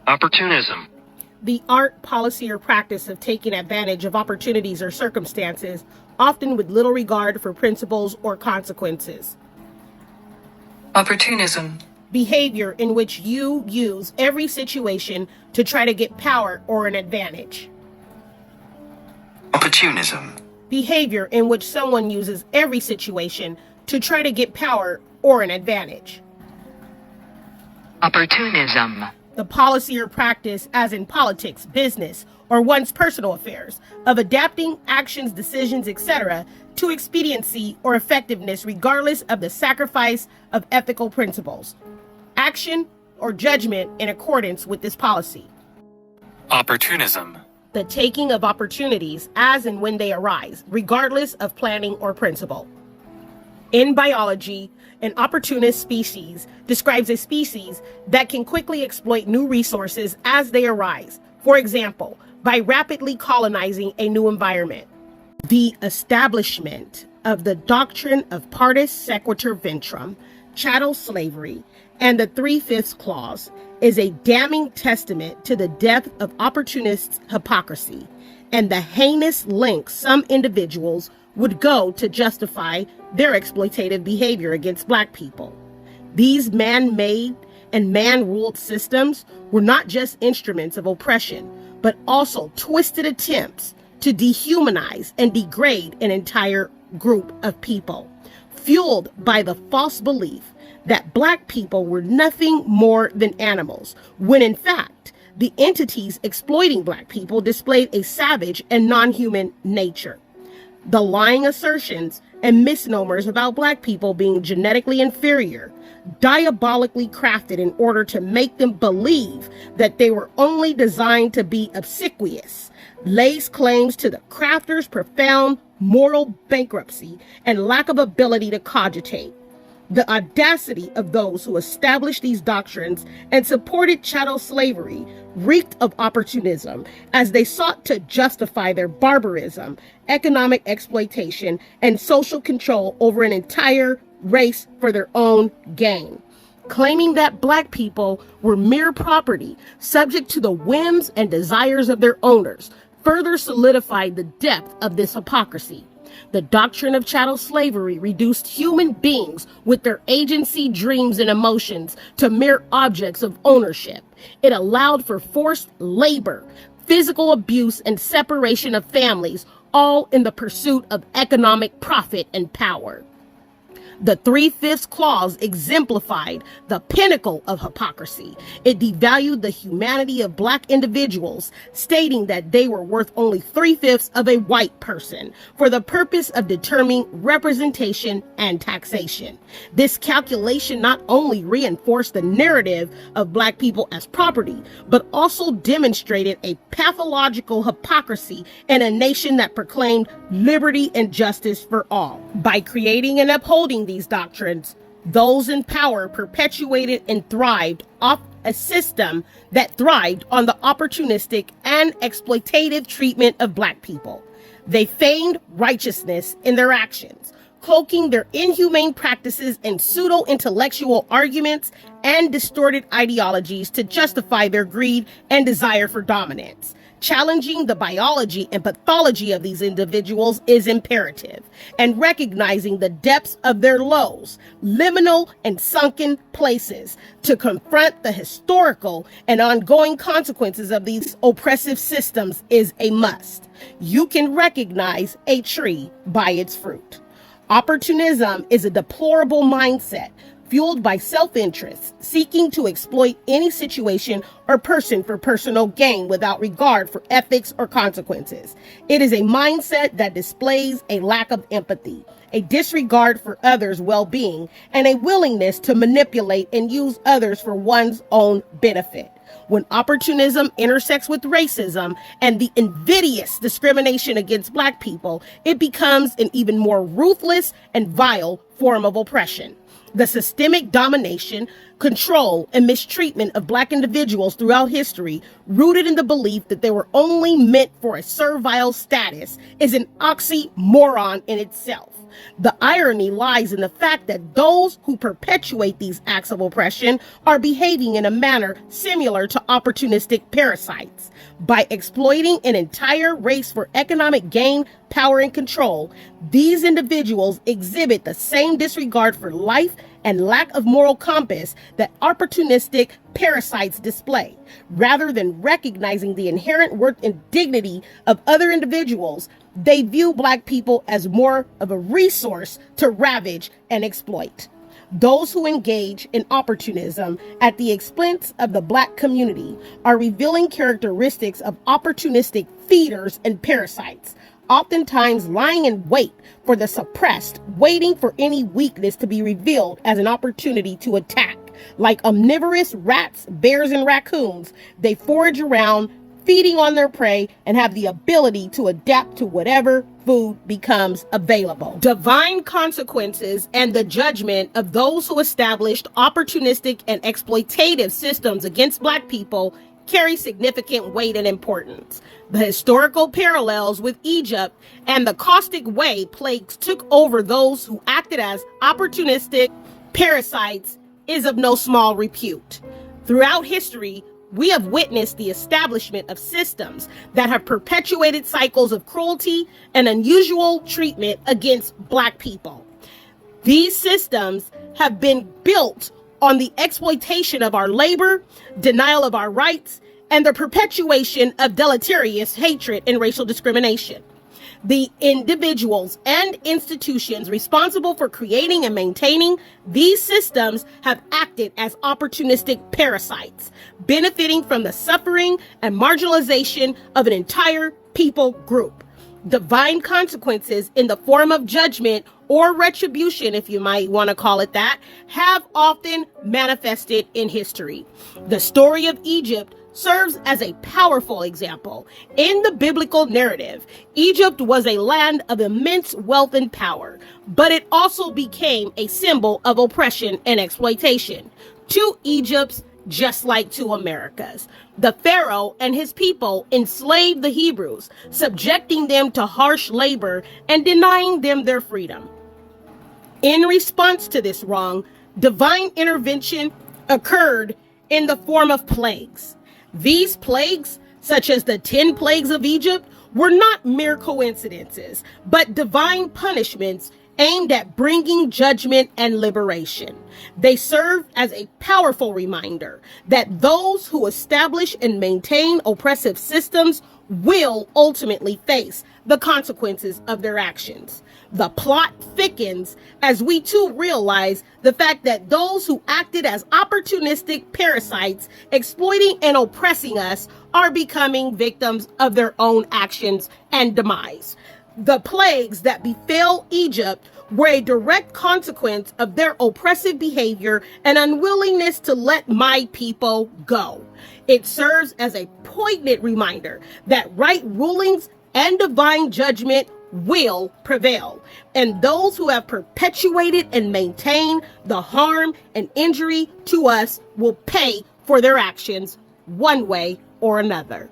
Opportunism. The art, policy, or practice of taking advantage of opportunities or circumstances, often with little regard for principles or consequences. Opportunism. Behavior in which you use every situation to try to get power or an advantage. Opportunism. Behavior in which someone uses every situation to try to get power or an advantage. Opportunism. The policy or practice, as in politics, business, or one's personal affairs, of adapting actions, decisions, etc., to expediency or effectiveness regardless of the sacrifice of ethical principles. Action or judgment in accordance with this policy. Opportunism. The taking of opportunities as and when they arise, regardless of planning or principle. In biology, an opportunist species describes a species that can quickly exploit new resources as they arise, for example, by rapidly colonizing a new environment. The establishment of the doctrine of partis sequitur ventrum, chattel slavery, and the 3/5 clause is a damning testament to the depth of opportunists' hypocrisy and the heinous lengths some individuals would go to justify their exploitative behavior against Black people. These man-made and man-ruled systems were not just instruments of oppression, but also twisted attempts to dehumanize and degrade an entire group of people, fueled by the false belief that Black people were nothing more than animals, when in fact, the entities exploiting Black people displayed a savage and non-human nature. The lying assertions and misnomers about Black people being genetically inferior, diabolically crafted in order to make them believe that they were only designed to be obsequious, lays claims to the crafter's profound moral bankruptcy and lack of ability to cogitate. The audacity of those who established these doctrines and supported chattel slavery reeked of opportunism as they sought to justify their barbarism, economic exploitation, and social control over an entire race for their own gain. Claiming that Black people were mere property subject to the whims and desires of their owners further solidified the depth of this hypocrisy. The doctrine of chattel slavery reduced human beings with their agency, dreams, and emotions to mere objects of ownership. It allowed for forced labor, physical abuse, and separation of families, all in the pursuit of economic profit and power. The 3/5 clause exemplified the pinnacle of hypocrisy. It devalued the humanity of Black individuals, stating that they were worth only 3/5 of a white person for the purpose of determining representation and taxation. This calculation not only reinforced the narrative of Black people as property, but also demonstrated a pathological hypocrisy in a nation that proclaimed liberty and justice for all. By creating and upholding these doctrines, those in power perpetuated and thrived off a system that thrived on the opportunistic and exploitative treatment of Black people. They feigned righteousness in their actions, cloaking their inhumane practices in pseudo-intellectual arguments and distorted ideologies to justify their greed and desire for dominance. Challenging the biology and pathology of these individuals is imperative, and recognizing the depths of their lows, liminal and sunken places to confront the historical and ongoing consequences of these oppressive systems is a must. You can recognize a tree by its fruit. Opportunism is a deplorable mindset fueled by self-interest, seeking to exploit any situation or person for personal gain without regard for ethics or consequences. It is a mindset that displays a lack of empathy, a disregard for others' well-being, and a willingness to manipulate and use others for one's own benefit. When opportunism intersects with racism and the invidious discrimination against Black people, it becomes an even more ruthless and vile form of oppression. The systemic domination, control, and mistreatment of Black individuals throughout history, rooted in the belief that they were only meant for a servile status, is an oxymoron in itself. The irony lies in the fact that those who perpetuate these acts of oppression are behaving in a manner similar to opportunistic parasites. By exploiting an entire race for economic gain, power, and control, these individuals exhibit the same disregard for life and lack of moral compass that opportunistic parasites display. Rather than recognizing the inherent worth and dignity of other individuals, they view Black people as more of a resource to ravage and exploit. Those who engage in opportunism at the expense of the Black community are revealing characteristics of opportunistic feeders and parasites, oftentimes lying in wait for the suppressed, waiting for any weakness to be revealed as an opportunity to attack. Like omnivorous rats, bears, and raccoons, they forage around, feeding on their prey, and have the ability to adapt to whatever food becomes available. Divine consequences and the judgment of those who established opportunistic and exploitative systems against Black people carry significant weight and importance. The historical parallels with Egypt and the caustic way plagues took over those who acted as opportunistic parasites is of no small repute. Throughout history, we have witnessed the establishment of systems that have perpetuated cycles of cruelty and unusual treatment against Black people. These systems have been built on the exploitation of our labor, denial of our rights, and the perpetuation of deleterious hatred and racial discrimination. The individuals and institutions responsible for creating and maintaining these systems have acted as opportunistic parasites, benefiting from the suffering and marginalization of an entire people group. Divine consequences in the form of judgment or retribution, if you might want to call it that, have often manifested in history. The story of Egypt serves as a powerful example. In the biblical narrative, Egypt was a land of immense wealth and power, but it also became a symbol of oppression and exploitation. To Egypt's, just like to America's, the Pharaoh and his people enslaved the Hebrews, subjecting them to harsh labor and denying them their freedom. In response to this wrong, divine intervention occurred in the form of plagues. These plagues, such as the 10 plagues of Egypt, were not mere coincidences, but divine punishments aimed at bringing judgment and liberation. They serve as a powerful reminder that those who establish and maintain oppressive systems will ultimately face the consequences of their actions. The plot thickens as we too realize the fact that those who acted as opportunistic parasites, exploiting and oppressing us, are becoming victims of their own actions and demise. The plagues that befell Egypt were a direct consequence of their oppressive behavior and unwillingness to let my people go. It serves as a poignant reminder that right rulings and divine judgment will prevail, and those who have perpetuated and maintained the harm and injury to us will pay for their actions one way or another.